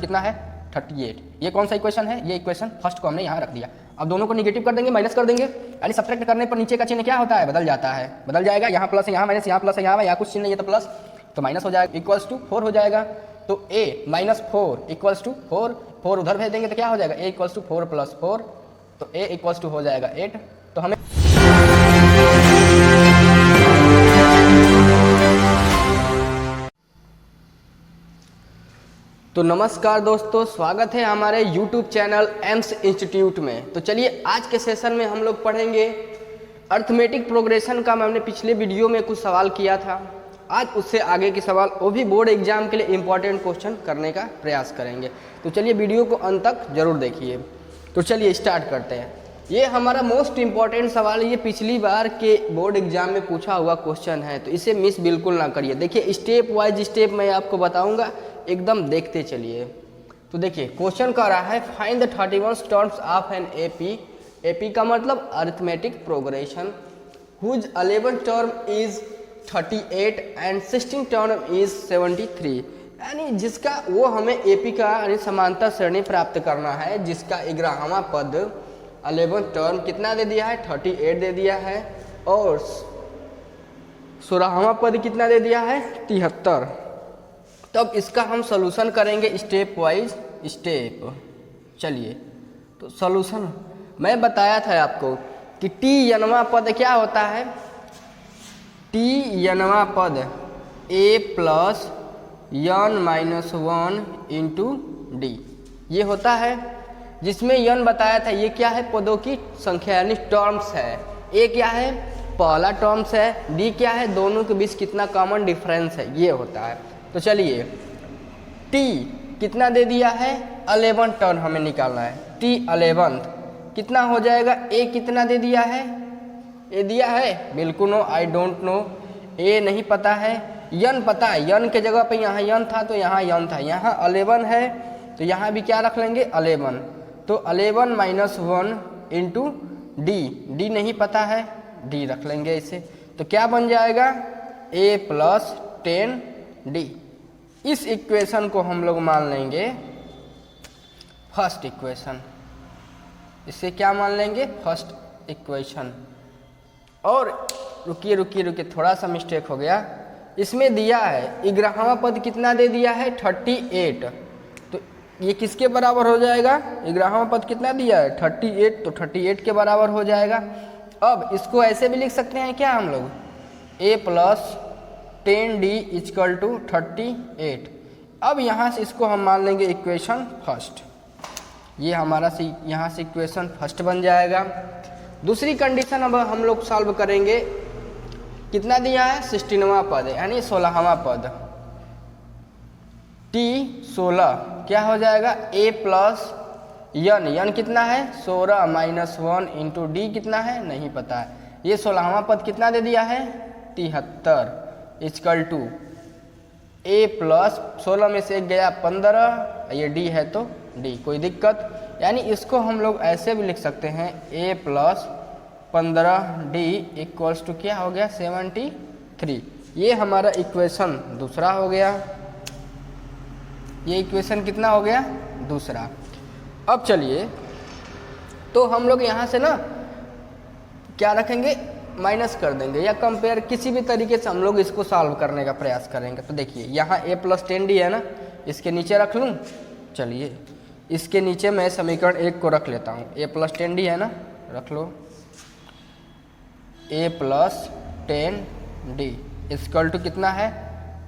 कितना है 38। ये कौन सा इक्वेशन है, ये इक्वेशन फर्स्ट को हमने यहाँ रख दिया। अब दोनों को निगेटिव कर देंगे, माइनस कर देंगे, यानी सब्ट्रैक्ट करने पर नीचे का चिन्ह क्या होता है, बदल जाता है, बदल जाएगा। यहाँ प्लस है, यहाँ माइनस, यहाँ प्लस है, यहाँ कुछ चिन्ह नहीं है तो प्लस, तो माइनस हो जाएगा, इक्वल्स टू 4 हो जाएगा। तो a माइनस 4 इक्वल्स टू 4 उधर भेज देंगे तो क्या हो जाएगा, a इक्वल्स टू 4 प्लस 4, तो a इक्वल्स टू हो जाएगा 8। तो हमें तो नमस्कार दोस्तों, स्वागत है हमारे YouTube चैनल एम्स इंस्टीट्यूट में। तो चलिए आज के सेशन में हम लोग पढ़ेंगे अर्थमेटिक प्रोग्रेशन का। हमने पिछले वीडियो में कुछ सवाल किया था, आज उससे आगे के सवाल, वो भी बोर्ड एग्जाम के लिए इम्पोर्टेंट क्वेश्चन करने का प्रयास करेंगे। तो चलिए वीडियो को अंत तक जरूर देखिए। तो चलिए स्टार्ट करते हैं। ये हमारा मोस्ट इम्पॉर्टेंट सवाल, ये पिछली बार के बोर्ड एग्जाम में पूछा हुआ क्वेश्चन है, तो इसे मिस बिल्कुल ना करिए। देखिए स्टेप वाइज स्टेप मैं आपको बताऊंगा, एकदम देखते चलिए। तो देखिए क्वेश्चन कह रहा है find the 31 terms of an AP. AP का मतलब arithmetic progression, whose 11 term is 38 and 16 term is 73। यानी जिसका वो हमें एपी का यानी समांतर श्रेणी प्राप्त करना है, जिसका 11वां पद 11 टर्म कितना दे दिया है, 38 दे दिया है, और 16वां पद कितना दे दिया है, 73। तब इसका हम सॉल्यूशन करेंगे स्टेप वाइज स्टेप। चलिए तो सॉल्यूशन मैं बताया था आपको कि टी यनवा पद क्या होता है, टी यनवा पद a plus N minus 1 into D ये होता है, जिसमें यन बताया था ये क्या है, पदों की संख्या यानी टर्म्स है। ए क्या है, पहला टर्म्स है, डी क्या है, दोनों के बीच कितना कॉमन डिफरेंस है, ये होता है। तो चलिए टी कितना दे दिया है, 11 टर्म हमें निकालना है, टी 11 कितना हो जाएगा, ए कितना दे दिया है, ए दिया है बिल्कुल नो, आई डोंट नो, ए नहीं पता है, यन पता है, यन के जगह पे यहाँ यन था तो यहाँ यन था, यहाँ 11 है तो यहाँ भी क्या रख लेंगे 11, तो 11 माइनस 1 इंटू डी, डी नहीं पता है, डी रख लेंगे इसे। तो क्या बन जाएगा, ए प्लस 10 डी। इस इक्वेशन को हम लोग मान लेंगे फर्स्ट इक्वेशन, इसे क्या मान लेंगे, फर्स्ट इक्वेशन। और रुकिए रुकिए रुकिए, थोड़ा सा मिस्टेक हो गया, इसमें दिया है 11वां पद कितना दे दिया है, 38, तो ये किसके बराबर हो जाएगा, 11वां पद कितना दिया है 38, तो 38 के बराबर हो जाएगा। अब इसको ऐसे भी लिख सकते हैं क्या हम लोग, a plus 10d equal to 38। अब यहाँ से इसको हम मान लेंगे इक्वेशन फर्स्ट, ये हमारा यहाँ से इक्वेशन फर्स्ट बन जाएगा। दूसरी कंडीशन अब हम लोग सॉल्व करेंगे, कितना दिया है 16वां पद यानी 16वां पद, t 16 क्या हो जाएगा, a प्लस यन, यन कितना है 16 माइनस 1 इंटू डी कितना है नहीं पता है, ये 16वां पद कितना दे दिया है 73 इक्वल टू a प्लस 16 में से एक गया 15, ये d है तो d, कोई दिक्कत, यानी इसको हम लोग ऐसे भी लिख सकते हैं a plus 15d equals to क्या हो गया 73। ये हमारा इक्वेशन दूसरा हो गया, ये इक्वेशन कितना हो गया दूसरा। अब चलिए तो हम लोग यहाँ से ना क्या रखेंगे, माइनस कर देंगे या कंपेयर, किसी भी तरीके से हम लोग इसको सॉल्व करने का प्रयास करेंगे। तो देखिए यहाँ a प्लस 10d है ना, इसके नीचे रख लूँ, चलिए इसके नीचे मैं समीकरण 1 को रख लेता हूँ, a प्लस 10d है ना, रख लो, a plus 10d equal to कितना है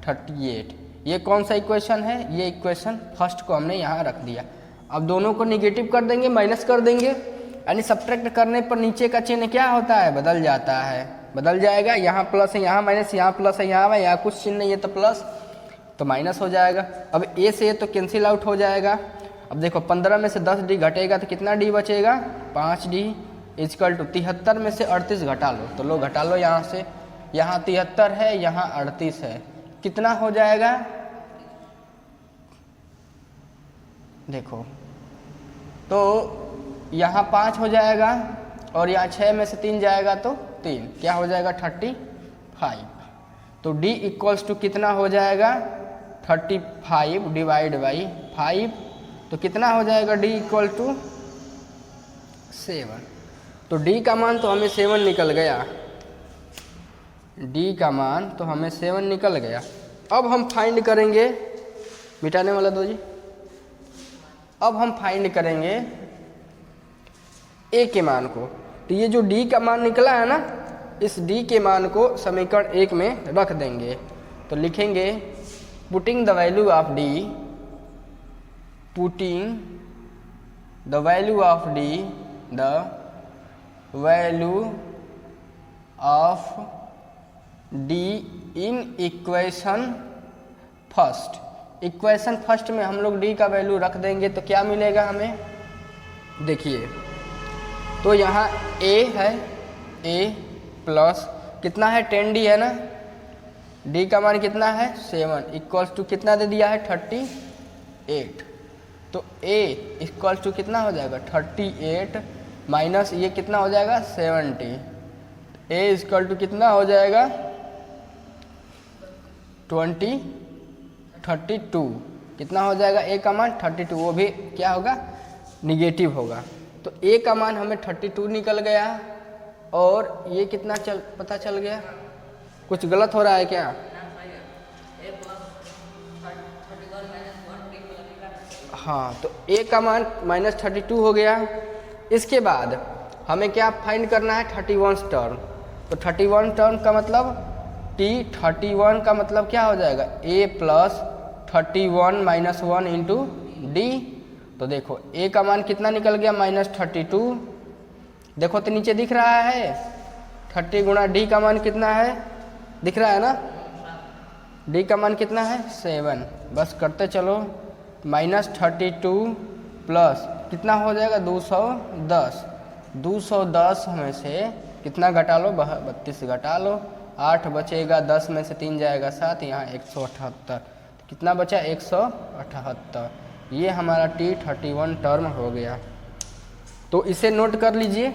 38। ये कौन सा इक्वेशन है, ये इक्वेशन फर्स्ट को हमने यहाँ रख दिया। अब दोनों को निगेटिव कर देंगे, माइनस कर देंगे, यानी सब्ट्रैक्ट करने पर नीचे का चिन्ह क्या होता है, बदल जाता है, बदल जाएगा, यहाँ प्लस है यहाँ माइनस, यहाँ प्लस है यहाँ कुछ चिन्ह नहीं है तो प्लस, तो माइनस हो जाएगा। अब a से तो कैंसिल आउट हो जाएगा। अब देखो 15 में से 10d घटेगा तो कितना d बचेगा, 5d इक्वल टू 73 में से 38 घटा लो, तो लो घटा लो यहाँ से, यहाँ 73 है यहाँ 38 है, कितना हो जाएगा, देखो तो यहाँ 5 हो जाएगा और यहाँ 6 में से 3 जाएगा तो 3, क्या हो जाएगा 35। तो d इक्वल्स टू कितना हो जाएगा 35 डिवाइड बाई 5, तो कितना हो जाएगा d इक्वल टू 7। तो d का मान तो हमें 7 निकल गया, d का मान तो हमें 7 निकल गया। अब हम फाइंड करेंगे, मिटाने वाला दो जी, अब हम फाइंड करेंगे a के मान को। तो ये जो d का मान निकला है ना, इस d के मान को समीकरण 1 में रख देंगे। तो लिखेंगे putting the value of d, putting the value of d, the value of d in equation first. Equation first में हम लोग d का वैल्यू रख देंगे तो क्या मिलेगा हमें, देखिए। तो यहाँ a है, a प्लस कितना है 10d है ना, d का मान कितना है 7 इक्वल्स टू कितना दे दिया है 38। तो a इक्वल्स टू कितना हो जाएगा 38 माइनस ये कितना हो जाएगा 70। a इक्वल टू कितना हो जाएगा 32, कितना हो जाएगा a का मान 32, वो भी क्या होगा निगेटिव होगा। तो a का मान हमें 32 निकल गया और ये कितना पता चल गया, कुछ गलत हो रहा है क्या? हाँ, तो a का मान -32 हो गया। इसके बाद हमें क्या फाइंड करना है 31 टर्म। तो 31 टर्म का मतलब T31 का मतलब क्या हो जाएगा a plus 31 minus 1 into D. तो देखो a का मान कितना निकल गया -32, देखो तो नीचे दिख रहा है 30 गुणा d का मान कितना है, दिख रहा है ना, d का मान कितना है 7। बस करते चलो, -32 प्लस कितना हो जाएगा 210, 210 में से कितना घटा लो 32 घटा लो, 8 बचेगा, 10 में से 3 जाएगा 7, यहाँ 178, कितना बचा 178। ये हमारा T31 टर्म हो गया। तो इसे नोट कर लीजिए,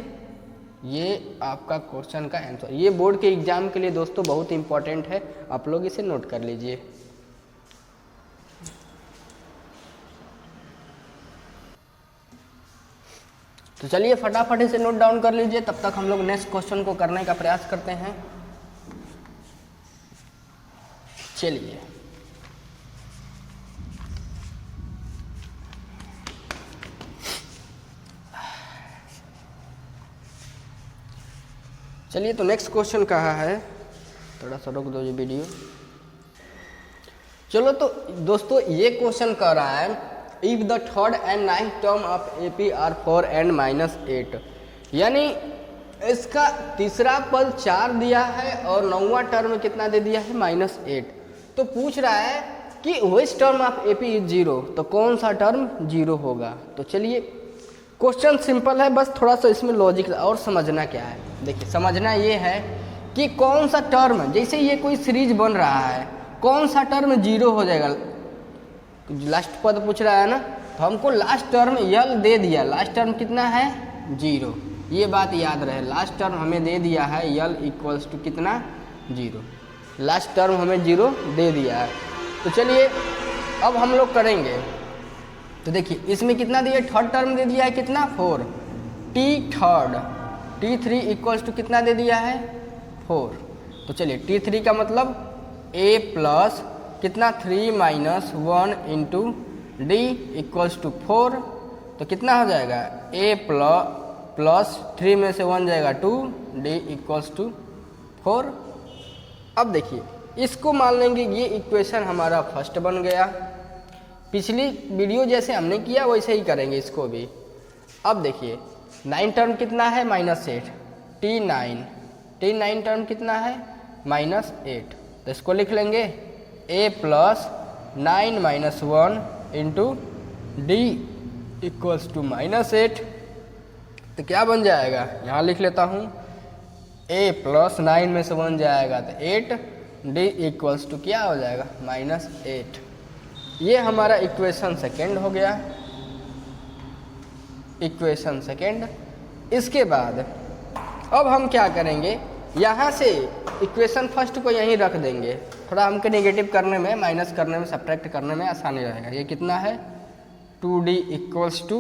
ये आपका क्वेश्चन का आंसर। ये बोर्ड के एग्जाम के लिए दोस्तों बहुत इंपॉर्टेंट है, आप लोग इसे नोट कर लीजिए। तो चलिए फटाफट इसे नोट डाउन कर लीजिए, तब तक हम लोग नेक्स्ट क्वेश्चन को करने का प्रयास करते हैं। चलिए तो नेक्स्ट क्वेश्चन कहा है, थोड़ा सा रोक दो ये वीडियो। चलो तो दोस्तों ये क्वेश्चन कह रहा है if the third and ninth term of AP are 4 and -8, यानी इसका तीसरा पद 4 दिया है और 9वां टर्म कितना दे दिया है -8। तो पूछ रहा है कि which term of AP is 0, तो कौन सा टर्म 0 होगा। तो चलिए क्वेश्चन सिंपल है, बस थोड़ा सा इसमें लॉजिक और समझना क्या है। देखिए समझना ये है कि कौन सा टर्म, जैसे ये कोई सीरीज बन रहा है, कौन सा टर्म 0 हो जाएगा। लास्ट पद पूछ रहा है ना, तो हमको लास्ट टर्म यल दे दिया, लास्ट टर्म कितना है 0, ये बात याद रहे। लास्ट टर्म हमें दे दिया है यल इक्वल्स टू कितना 0, लास्ट टर्म हमें 0 दे दिया है। तो चलिए अब हम लोग करेंगे। तो देखिए इसमें कितना दिया, थर्ड टर्म दे दिया है कितना 4, T3 इक्वल्स टू कितना दे दिया है 4। तो चलिए T3 का मतलब a प्लस कितना 3 minus 1 into d equals to 4। तो कितना हो जाएगा a प्लस 3 में से 1 जाएगा 2, डी इक्वल्स टू 4। अब देखिए इसको मान लेंगे, ये इक्वेशन हमारा फर्स्ट बन गया। पिछली वीडियो जैसे हमने किया वैसे ही करेंगे इसको भी। अब देखिए 9 टर्म कितना है -8, T9 टर्म कितना है -8। तो इसको लिख लेंगे a plus 9 minus 1 into d equals to -8। तो क्या बन जाएगा, यहाँ लिख लेता हूँ a प्लस 9 में से 1 जाएगा तो 8, डी इक्वल्स टू क्या हो जाएगा -8। ये हमारा इक्वेशन सेकेंड हो गया, इक्वेशन सेकेंड। इसके बाद अब हम क्या करेंगे, यहाँ से इक्वेशन फर्स्ट को यहीं रख देंगे, थोड़ा हमको नेगेटिव करने में, माइनस करने में, सब्ट्रैक्ट करने में आसानी रहेगा। ये कितना है 2d इक्वल्स टू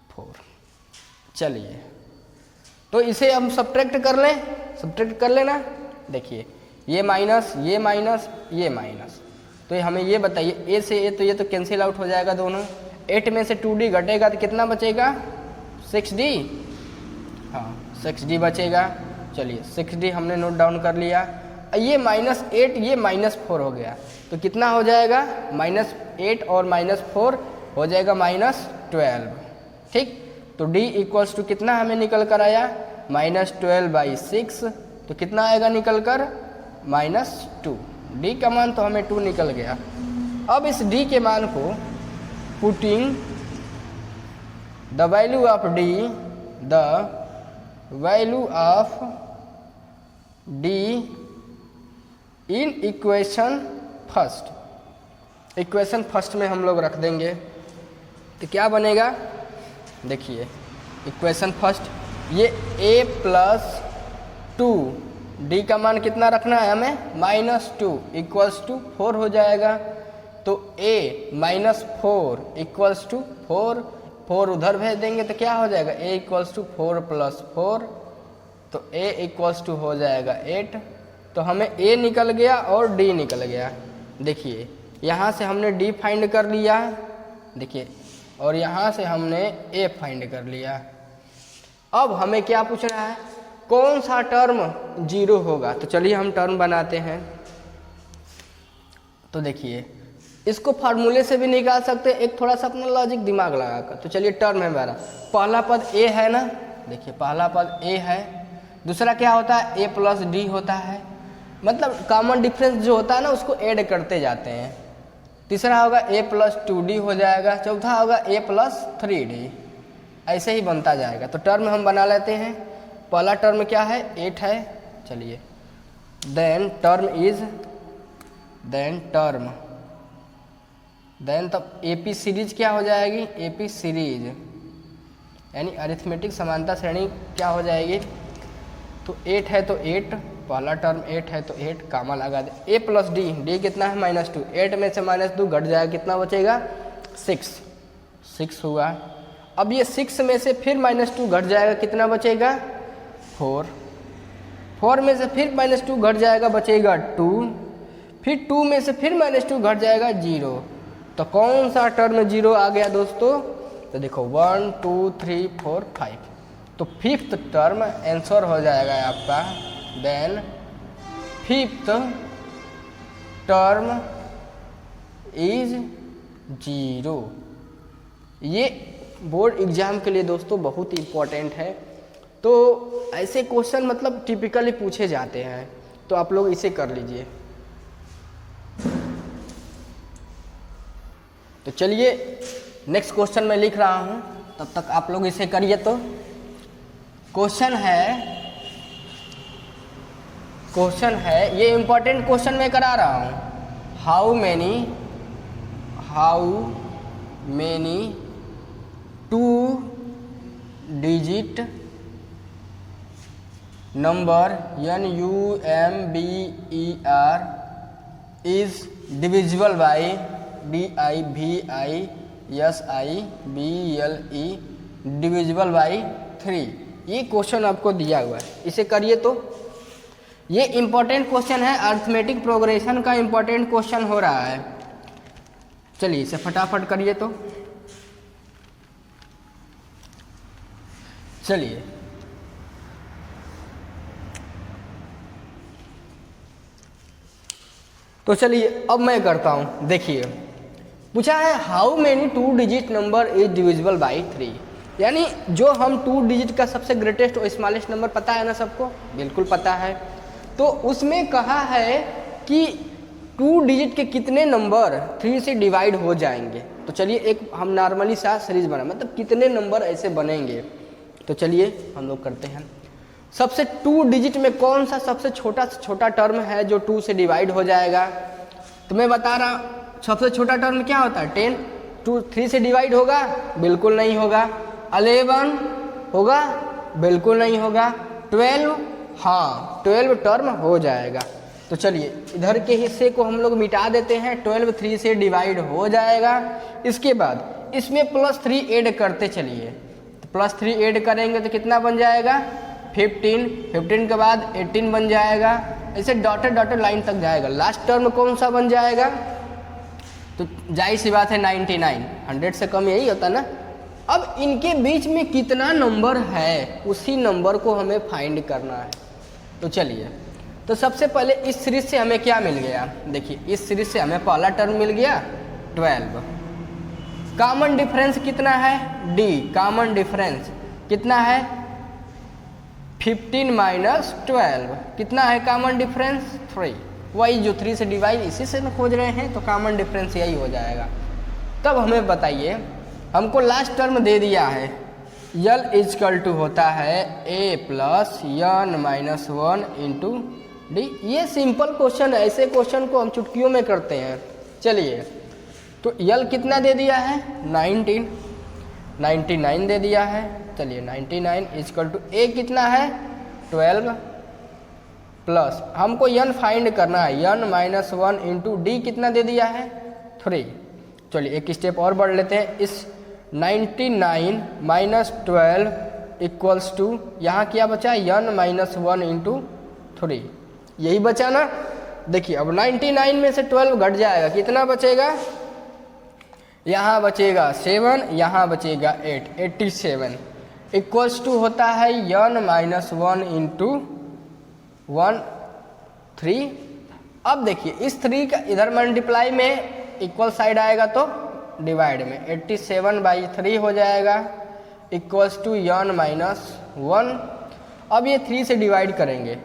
4। चलिए तो इसे हम सब्ट्रैक्ट कर लें, सब्ट्रैक्ट कर लेना। देखिए ये माइनस ये माइनस ये माइनस, तो हमें ये बताइए ए से ए तो ये तो कैंसिल आउट हो जाएगा दोनों। 8 में से 2d घटेगा तो कितना बचेगा 6d, हाँ 6d बचेगा। चलिए 6d हमने नोट डाउन कर लिया। ये -8 ये -4 हो गया तो कितना हो जाएगा -8 और -4 हो जाएगा -12। ठीक, तो d इक्वल्स टू कितना हमें निकल कर आया -12/6, तो कितना आएगा निकल कर -2। d का मान तो हमें 2 निकल गया। अब इस d के मान को putting the value of d, the value of d in equation first, equation first में हम लोग रख देंगे तो क्या बनेगा। देखिए इक्वेशन फर्स्ट ये a+2, d का मान कितना रखना है हमें -2 इक्वल्स टू 4 हो जाएगा। तो a -4 इक्वल्स टू 4, 4 उधर भेज देंगे तो क्या हो जाएगा a इक्वल्स टू 4 + 4, तो a इक्वल्स टू हो जाएगा 8। तो हमें a निकल गया और d निकल गया। देखिए यहाँ से हमने d फाइंड कर लिया, देखिए, और यहाँ से हमने a फाइंड कर लिया। अब हमें क्या पूछ रहा है कौन सा टर्म 0 होगा, तो चलिए हम टर्म बनाते हैं। तो देखिए इसको फार्मूले से भी निकाल सकते हैं, एक थोड़ा सा अपना लॉजिक दिमाग लगाकर। तो चलिए टर्म है हमारा, पहला पद a है ना, देखिए पहला पद a है, दूसरा क्या होता है a + d होता है, मतलब कॉमन डिफरेंस जो होता है ना उसको ऐड करते जाते हैं। तीसरा होगा a + 2d हो जाएगा, चौथा होगा a + 3d, ऐसे ही बनता जाएगा। तो टर्म हम बना लेते हैं। पहला टर्म क्या है 8 है, चलिए देन टर्म इज, देन तब AP सीरीज क्या हो जाएगी, AP सीरीज यानी अरिथमेटिक समानता श्रेणी क्या हो जाएगी। तो 8 है तो 8, पहला टर्म 8 है तो 8 कामा लगा दे। a + d, d कितना है -2, 8 में से -2 घट जाएगा, कितना बचेगा 6 हुआ। अब ये 6 में से फिर -2 घट जाएगा, कितना बचेगा 4 में से फिर -2 घट जाएगा, बचेगा 2, फिर 2 में से फिर -2 घट जाएगा 0। तो कौन सा टर्म 0 आ गया दोस्तों, तो देखो 1 2 3 4 5, तो 5th टर्म आंसर हो जाएगा आपका। Then 5th term is 0। ये बोर्ड एग्जाम के लिए दोस्तों बहुत इम्पोर्टेंट है, तो ऐसे क्वेश्चन मतलब टिपिकली पूछे जाते हैं, तो आप लोग इसे कर लीजिए। तो चलिए नेक्स्ट क्वेश्चन मैं लिख रहा हूँ, तब तक आप लोग इसे करिए। तो क्वेश्चन है ये इम्पोर्टेंट क्वेश्चन मैं करा रहा हूँ। How many 2 digit number NUMBER is divisible by DIVISIBLE divisible by 3। ये क्वेश्चन आपको दिया हुआ है, इसे करिए। तो ये इम्पोर्टेंट क्वेश्चन है, अरिथमेटिक प्रोग्रेशन का इम्पोर्टेंट क्वेश्चन हो रहा है। चलिए इसे फटाफट करिए। तो चलिए अब मैं करता हूँ। देखिए पूछा है how many 2 digit number is divisible by 3, यानी जो हम 2 डिजिट का सबसे ग्रेटेस्ट और स्मॉलेस्ट नंबर पता है ना सबको, बिल्कुल पता है। तो उसमें कहा है कि 2 डिजिट के कितने नंबर 3 से डिवाइड हो जाएंगे। तो चलिए एक हम नॉर्मली सा सीरीज बना, मतलब कितने नंबर ऐसे बनेंगे। तो चलिए हम लोग करते हैं। सबसे 2 डिजिट में कौन सा सबसे छोटा से छोटा टर्म है जो 2 से डिवाइड हो जाएगा। तो मैं बता रहा हूँ सबसे छोटा टर्म क्या होता है 10, 3 से डिवाइड होगा, बिल्कुल नहीं होगा। 11 होगा, बिल्कुल नहीं होगा। 12, हाँ 12 टर्म हो जाएगा। तो चलिए इधर के हिस्से को हम लोग मिटा देते हैं, 12 3 से डिवाइड हो जाएगा। इसके बाद इसमें +3 ऐड करते चलिए, तो +3 ऐड करेंगे तो कितना बन जाएगा 15, 15 के बाद 18 बन जाएगा, ऐसे डॉटेड डॉटेड लाइन तक जाएगा। लास्ट टर्म कौन सा बन जाएगा, तो जाहिर सी बात है 99, 100 से कम यही होता ना। अब इनके बीच में कितना नंबर है उसी नंबर को हमें फाइंड करना है। तो चलिए, तो सबसे पहले इस सीरीज से हमें क्या मिल गया, देखिए इस सीरीज से हमें पहला टर्म मिल गया 12। कॉमन डिफरेंस कितना है, डी कॉमन डिफरेंस कितना है 15 माइनस 12, कितना है कॉमन डिफरेंस 3। वही जो 3 से डिवाइड इसी से खोज रहे हैं, तो कॉमन डिफरेंस यही हो जाएगा। तब हमें बताइए, हमको लास्ट टर्म दे दिया है यल इजकल टू होता है a plus n minus 1 into D. ये सिंपल क्वेश्चन है, ऐसे क्वेश्चन को हम चुटकियों में करते हैं। चलिए, तो यल कितना दे दिया है 99 दे दिया है। चलिए 99 इजकल टू a कितना है 12 प्लस हमको n फाइंड करना है n माइनस 1 इंटू डी कितना दे दिया है 3। चलिए एक स्टेप और बढ़ लेते हैं, इस 99 माइनस 12 इक्वल्स टू यहाँ क्या बचा n माइनस 1 इंटू 3, यही बचा ना। देखिए अब 99 में से 12 घट जाएगा, कितना बचेगा, यहाँ बचेगा 7, यहाँ बचेगा 8, 87 इक्वल्स टू होता है n माइनस 1 इंटू 1 3। अब देखिए इस 3 का इधर मल्टीप्लाई में इक्वल साइड आएगा तो डिवाइड में 87/3 हो जाएगा इक्वल्स टू n माइनस 1। अब ये 3 से डिवाइड करेंगे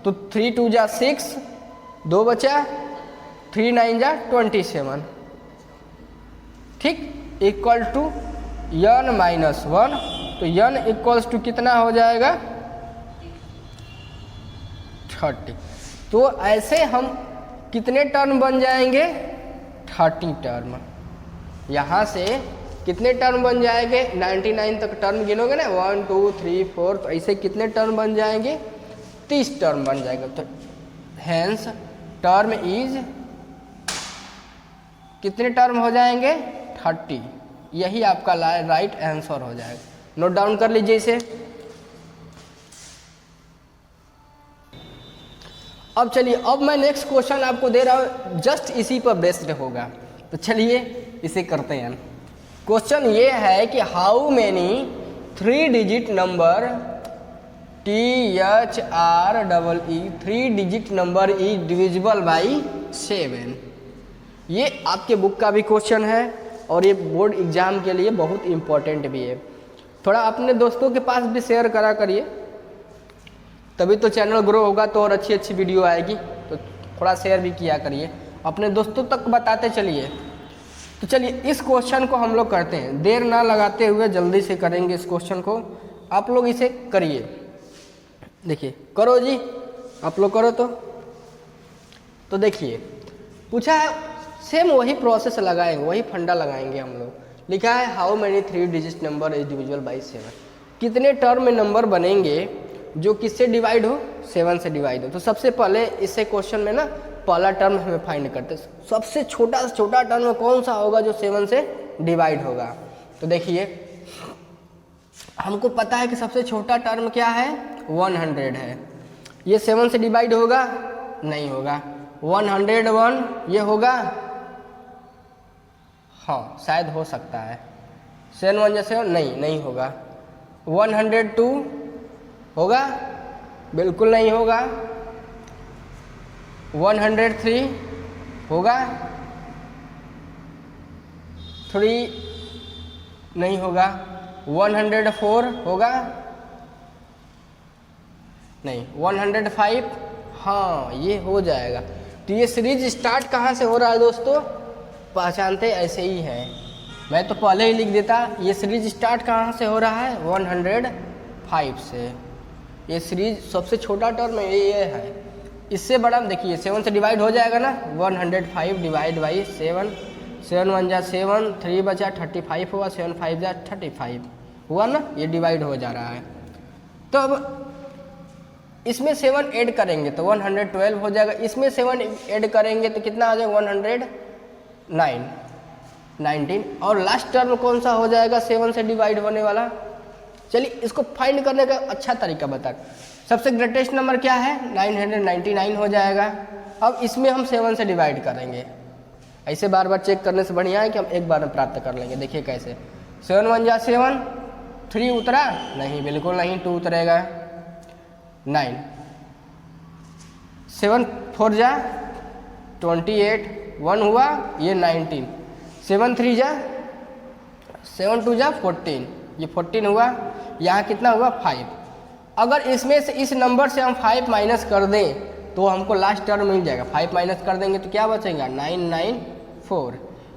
तो 3 2 जा 6, 2 बचा, 3 9 जा 27, ठीक, इक्वल टू n माइनस 1। तो n इक्वल्स टू कितना हो जाएगा 30। तो ऐसे हम कितने टर्म बन जाएंगे 30 टर्म। यहाँ से कितने टर्म बन जाएंगे 99 तक टर्म गिनोगे ना 1 2 3 4, तो ऐसे कितने टर्म बन जाएंगे 30 टर्म बन जाएगा। तो हैंस टर्म इज कितने टर्म हो जाएंगे 30, यही आपका राइट आंसर हो जाएगा। नोट डाउन कर लीजिए इसे। अब चलिए, अब मैं नेक्स्ट क्वेश्चन आपको दे रहा हूँ, जस्ट इसी पर बेस्ड होगा। तो चलिए इसे करते हैं। क्वेश्चन ये है कि how many 3 digit number THREE 3 digit number is divisible by 7। ये आपके बुक का भी क्वेश्चन है और ये बोर्ड एग्जाम के लिए बहुत इम्पोर्टेंट भी है। थोड़ा अपने दोस्तों के पास भी शेयर करा करिए, तभी तो चैनल ग्रो होगा, तो और अच्छी अच्छी वीडियो आएगी। तो थोड़ा शेयर भी किया करिए, अपने दोस्तों तक बताते चलिए। तो चलिए इस क्वेश्चन को हम लोग करते हैं, देर ना लगाते हुए जल्दी से करेंगे इस क्वेश्चन को। आप लोग इसे करिए, देखिए करो जी, आप लोग करो। तो देखिए पूछा है, सेम वही प्रोसेस लगाएंगे, वही फंडा लगाएंगे हम लोग। लिखा है how many 3 digit number is divisible by 7, कितने टर्म में नंबर बनेंगे जो किससे डिवाइड हो 7 से डिवाइड हो। तो सबसे पहले इससे क्वेश्चन में ना पहला टर्म हमें फाइंड करते हैं, सबसे छोटा से छोटा टर्म कौन सा होगा जो 7 से डिवाइड होगा। तो देखिए हमको पता है कि सबसे छोटा टर्म क्या है 100 है, ये 7 से डिवाइड होगा नहीं होगा। 101 ये होगा, हाँ शायद हो सकता है, 7 1 जैसे नहीं होगा। 102 होगा, बिल्कुल नहीं होगा। 103 होगा, 3 नहीं होगा। 104 होगा नहीं। 105 हाँ ये हो जाएगा। तो ये सीरीज स्टार्ट कहाँ से हो रहा है दोस्तों, पहचानते ऐसे ही हैं, मैं तो पहले ही लिख देता। ये सीरीज स्टार्ट कहाँ से हो रहा है 105 से। ये सीरीज सबसे छोटा टर्म ये है, इससे बड़ा देखिए 7 से डिवाइड हो जाएगा ना, 105 डिवाइड बाई 7, 7 1 जा 7, 3 बचा 35 हुआ, 7 5 जा 35 हुआ ना, ये डिवाइड हो जा रहा है। तो अब इसमें 7 ऐड करेंगे तो 112 हो जाएगा, इसमें 7 ऐड करेंगे तो कितना आ जाएगा 109, 19, और लास्ट टर्म कौन सा हो जाएगा 7 से डिवाइड होने वाला। चलिए इसको फाइंड करने का अच्छा तरीका बता। सबसे ग्रेटेस्ट नंबर क्या है 999 हो जाएगा। अब इसमें हम 7 से डिवाइड करेंगे, ऐसे बार बार चेक करने से बढ़िया है कि हम एक बार में प्राप्त कर लेंगे। देखिए कैसे, 7 1 जा 7, 3 उतरा नहीं, बिल्कुल नहीं, 2 उतरेगा, 9, 7 4 जा 28, 1 हुआ ये 19, 7 3 जा 7 2 जा 14, ये 14 हुआ, यहाँ कितना हुआ 5। अगर इसमें से इस नंबर से हम 5 माइनस कर दें तो हमको लास्ट टर्म मिल जाएगा। 5 माइनस कर देंगे तो क्या बचेगा 994,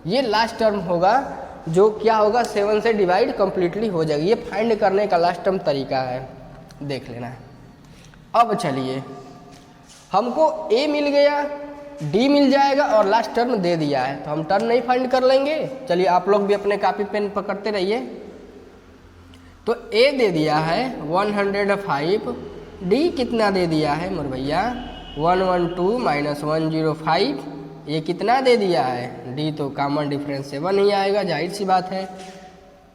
ये लास्ट टर्म होगा जो क्या होगा 7 से डिवाइड कम्प्लीटली हो जाएगा। ये फाइंड करने का लास्ट टर्म तरीका है, देख लेना है। अब चलिए हमको A मिल गया, D मिल जाएगा और लास्ट टर्म दे दिया है, तो हम टर्म नहीं फाइंड कर लेंगे। चलिए आप लोग भी अपने कॉपी पेन पकड़ते रहिए। तो A दे दिया है 105, D कितना दे दिया है मोर भैया 112 माइनस 105, ये कितना दे दिया है D, तो कॉमन डिफरेंस 7 ही आएगा, जाहिर सी बात है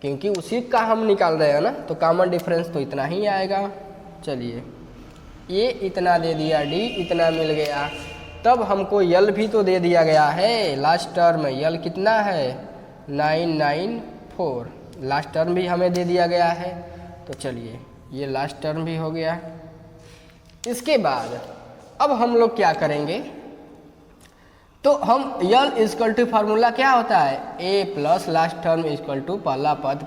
क्योंकि उसी का हम निकाल रहे हैं ना, तो कॉमन डिफरेंस तो इतना ही आएगा। चलिए ये इतना दे दिया, D इतना मिल गया, तब हमको L भी तो दे दिया गया है, लास्ट टर्म L कितना है 994, लास्ट टर्म भी हमें दे दिया गया है। तो चलिए ये लास्ट टर्म भी हो गया। इसके बाद अब हम लोग क्या करेंगे, तो हम L इक्वल टू फार्मूला क्या होता है A plus last term equal to पहला पद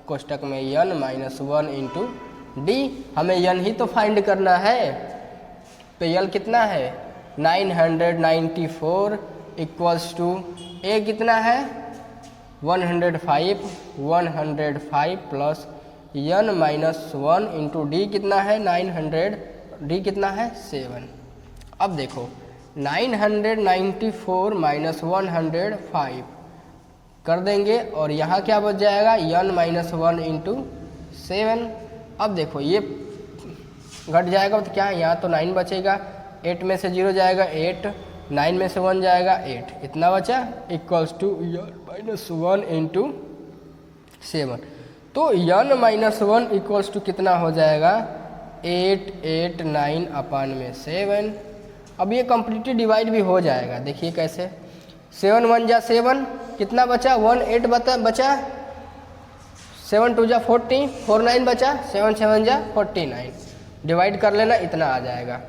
कोष्टक में N माइनस 1 इंटू D, हमें N ही तो फाइंड करना है। तो L कितना है 994 इक्वल्स टू A कितना है 105 plus N minus 1 into D कितना है 900, D कितना है 7। अब देखो 994 माइनस 105 कर देंगे और यहाँ क्या बच जाएगा N माइनस 1 इंटू 7। अब देखो ये घट जाएगा तो क्या यहाँ तो 9 बचेगा, 8 में से 0 जाएगा 8, 9 में से 1 जाएगा 8, इतना बचा equals to N minus 1 into 7। तो N माइनस 1 इक्वल्स टू कितना हो जाएगा 889 अपान में 7। अब ये कम्प्लीटली डिवाइड भी हो जाएगा, देखिए कैसे, 7 1 जा 7, कितना बचा 1 8 बचा, 7 2 जा 40, 4 9 बचा, 7 7 जा 49, डिवाइड कर लेना इतना आ जाएगा।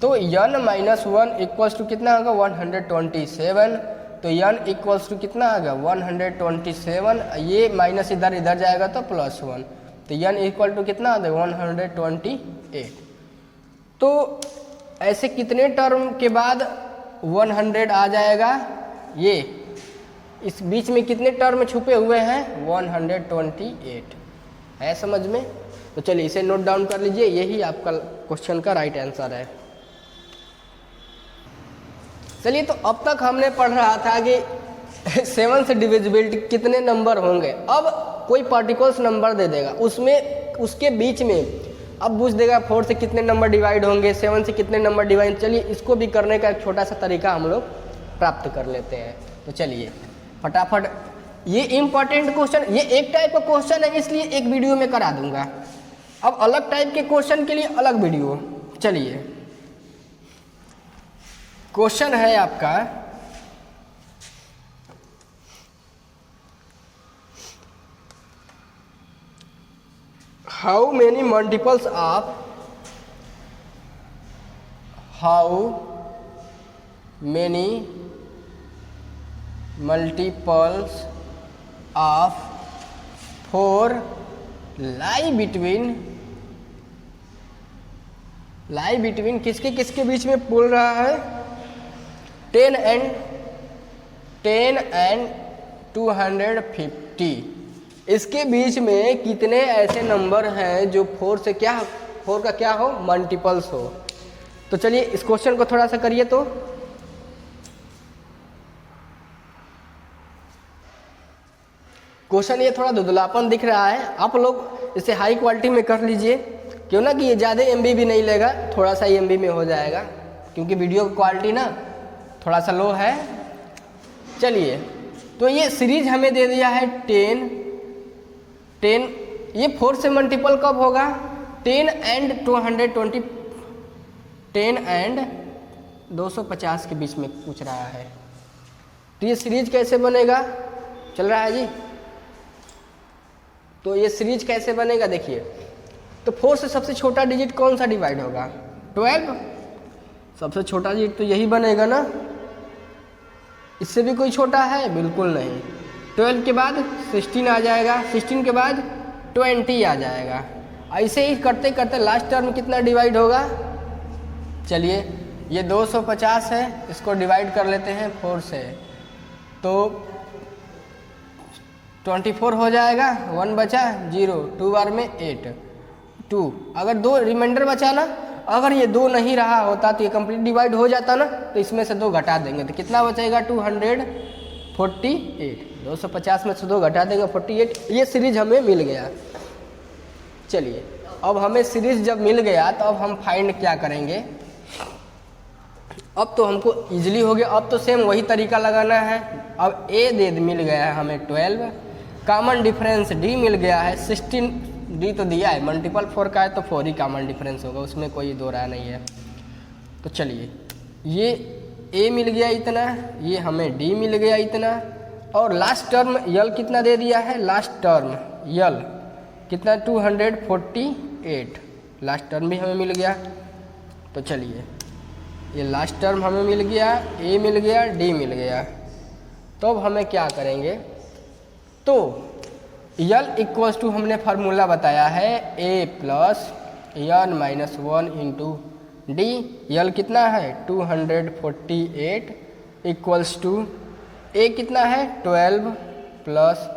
तो N माइनस 1 इक्वल्स टू कितना होगा 127, तो N इक्वल्स टू कितना आ गया 127, ये माइनस इधर इधर जाएगा तो प्लस 1, तो N इक्वल टू कितना आ गया 128। तो ऐसे कितने टर्म के बाद 100 आ जाएगा, ये इस बीच में कितने टर्म छुपे हुए हैं 128 है समझ में। तो चलिए इसे नोट डाउन कर लीजिए, यही आपका क्वेश्चन का राइट आंसर है। चलिए तो अब तक हमने पढ़ रहा था कि 7 से डिविजिबिलिटी कितने नंबर होंगे। अब कोई पार्टिकल्स नंबर दे देगा, उसमें उसके बीच में अब पूछ देगा 4 से कितने नंबर डिवाइड होंगे, 7 से कितने नंबर डिवाइड। चलिए इसको भी करने का एक छोटा सा तरीका हम लोग प्राप्त कर लेते हैं। तो चलिए फटाफट, ये इम्पॉर्टेंट क्वेश्चन, ये एक टाइप का क्वेश्चन है इसलिए एक वीडियो में करा दूंगा। अब अलग टाइप के क्वेश्चन के लिए अलग वीडियो। चलिए क्वेश्चन है आपका, how many multiples of of 4 lie between किसके किसके बीच में बोल रहा है 10 एंड 250। इसके बीच में कितने ऐसे नंबर हैं जो 4 का क्या हो मल्टीपल्स हो। तो चलिए इस क्वेश्चन को थोड़ा सा करिए। तो क्वेश्चन ये थोड़ा धुंधलापन दिख रहा है, आप लोग इसे हाई क्वालिटी में कर लीजिए क्यों ना कि ये ज़्यादा MB भी नहीं लेगा, थोड़ा सा MB में हो जाएगा, क्योंकि वीडियो की क्वालिटी ना थोड़ा सा लो है। चलिए, तो ये सीरीज हमें दे दिया है 10, ये 4 से मल्टीपल कब होगा? 10 एंड 220, 10 एंड 250 के बीच में पूछ रहा है। तो ये सीरीज कैसे बनेगा? चल रहा है जी। तो ये सीरीज कैसे बनेगा देखिए, तो 4 से सबसे छोटा डिजिट कौन सा डिवाइड होगा? 12। सबसे छोटा डिजिट तो यही बनेगा ना, इससे भी कोई छोटा है? बिल्कुल नहीं। 12 के बाद 16 आ जाएगा, 16 के बाद 20 आ जाएगा। ऐसे ही करते करते लास्ट टर्म कितना डिवाइड होगा? चलिए, ये 250 है, इसको डिवाइड कर लेते हैं 4 से, तो 24 हो जाएगा, 1 बचा 0, 2 बार में 8, 2। अगर 2 रिमाइंडर बचा ना, अगर ये 2 नहीं रहा होता तो ये कंप्लीट डिवाइड हो जाता ना, तो इसमें से 2 घटा देंगे तो कितना बचेगा? 248। 250 में से 2 घटा देंगे 48। ये सीरीज हमें मिल गया। चलिए, अब हमें सीरीज जब मिल गया तो अब हम फाइंड क्या करेंगे? अब तो हमको इजीली हो गया, अब तो सेम वही तरीका लगाना है। अब ए दे मिल गया है हमें 12, कॉमन डिफरेंस डी मिल गया है 16, डी तो दिया है, मल्टीपल 4 का है तो 4 ही कॉमन डिफरेंस होगा, उसमें कोई दो राय नहीं है। तो चलिए, ये ए मिल गया इतना, ये हमें डी मिल गया इतना, और लास्ट टर्म यल कितना दे दिया है? लास्ट टर्म यल कितना? 248। लास्ट टर्म भी हमें मिल गया। तो चलिए, ये लास्ट टर्म हमें मिल गया, ए मिल गया, डी मिल गया। तो अब हमें क्या करेंगे? तो यल इक्वल्स टू हमने फार्मूला बताया है A plus N minus 1 into D. L कितना है? 248 इक्वल्स टू ए कितना है? 12 प्लस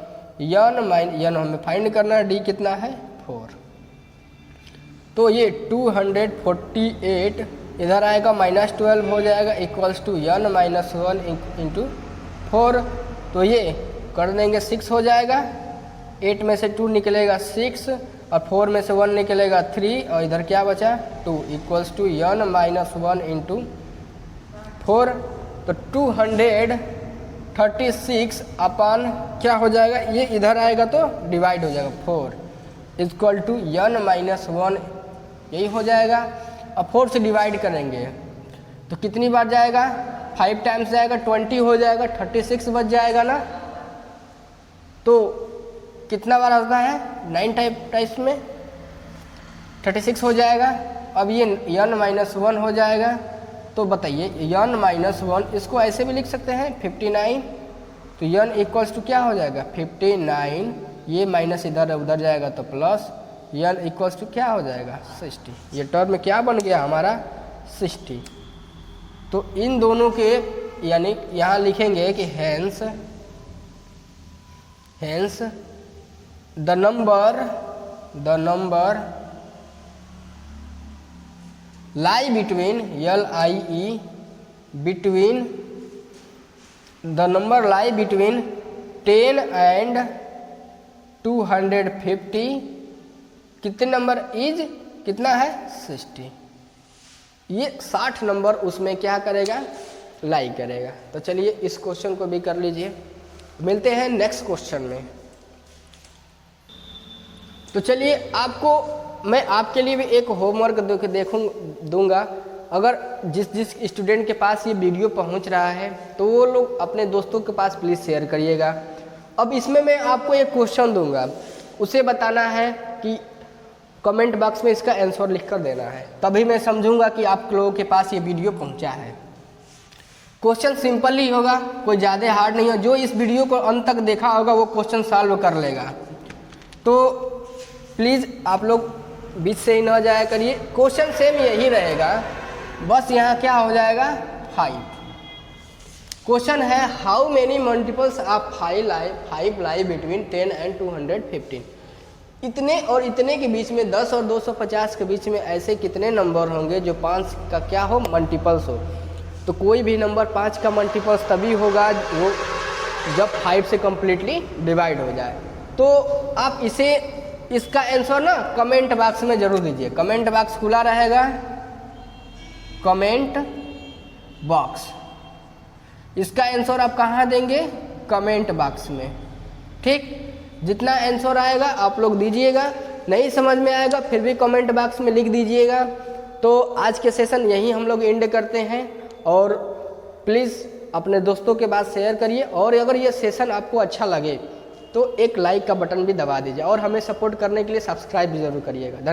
यन हमें फाइंड करना है, डी कितना है? 4। तो ये 248 इधर आएगा -12 हो जाएगा equals to n minus 1 into 4। तो ये कर देंगे 6 हो जाएगा, 8 में से 2 निकलेगा 6 और 4 में से 1 निकलेगा 3 और इधर क्या बचा? 2 equals to n minus 1 into 4। तो 236 अपन क्या हो जाएगा? ये इधर आएगा तो डिवाइड हो जाएगा 4 इक्वल टू यन माइनस 1, यही हो जाएगा। अब 4 से डिवाइड करेंगे तो कितनी बार जाएगा? 5 टाइम्स जाएगा, 20 हो जाएगा, 36 बच जाएगा ना। तो कितना बार होता है? 9 टाइप्स में 36 हो जाएगा। अब ये यन माइनस 1 हो जाएगा। तो बताइए, यन माइनस 1 इसको ऐसे भी लिख सकते हैं 59। तो यन इक्वल्स टू क्या हो जाएगा? 59, ये माइनस इधर उधर जाएगा तो प्लस, यन इक्वल्स टू क्या हो जाएगा? 60। ये टर्म क्या बन गया हमारा? 60। तो इन दोनों के यानी यहाँ लिखेंगे कि hence the number lie between LIE between the number lie between 10 and 250 कितने नंबर इज कितना है? 60। ये 60 नंबर उसमें क्या करेगा? लाई करेगा। तो चलिए, इस क्वेश्चन को भी कर लीजिए। मिलते हैं नेक्स्ट क्वेश्चन में। तो चलिए, मैं आपके लिए भी एक होमवर्क दूंगा। अगर जिस स्टूडेंट के पास ये वीडियो पहुंच रहा है तो वो लोग अपने दोस्तों के पास प्लीज़ शेयर करिएगा। अब इसमें मैं आपको एक क्वेश्चन दूंगा, उसे बताना है कि कमेंट बॉक्स में इसका आंसर लिख कर देना है, तभी मैं समझूंगा कि आप लोगों के पास ये वीडियो पहुंचा है। क्वेश्चन सिंपल ही होगा, कोई ज़्यादा हार्ड नहीं है। जो इस वीडियो को अंत तक देखा होगा वो क्वेश्चन सॉल्व कर लेगा। तो प्लीज़ आप लोग बीच से ही ना जाया करिए। क्वेश्चन सेम यही रहेगा, बस यहाँ क्या हो जाएगा? 5। क्वेश्चन है how many multiples of 5 lie between 10 and 215। इतने और इतने के बीच में 10 और 250 के बीच में ऐसे कितने नंबर होंगे जो 5 का क्या हो? मल्टीपल्स हो। तो कोई भी नंबर 5 का मल्टीपल्स तभी होगा वो जब 5 से कम्प्लीटली डिवाइड हो जाए। तो आप इसे इसका आंसर ना कमेंट बॉक्स में जरूर दीजिए। कमेंट बॉक्स खुला रहेगा, कमेंट बॉक्स। इसका आंसर आप कहाँ देंगे? कमेंट बॉक्स में। ठीक, जितना आंसर आएगा आप लोग दीजिएगा, नहीं समझ में आएगा फिर भी कमेंट बॉक्स में लिख दीजिएगा। तो आज के सेशन यहीं हम लोग एंड करते हैं, और प्लीज़ अपने दोस्तों के पास शेयर करिए, और अगर ये सेशन आपको अच्छा लगे तो एक लाइक का बटन भी दबा दीजिए, और हमें सपोर्ट करने के लिए सब्सक्राइब भी जरूर करिएगा।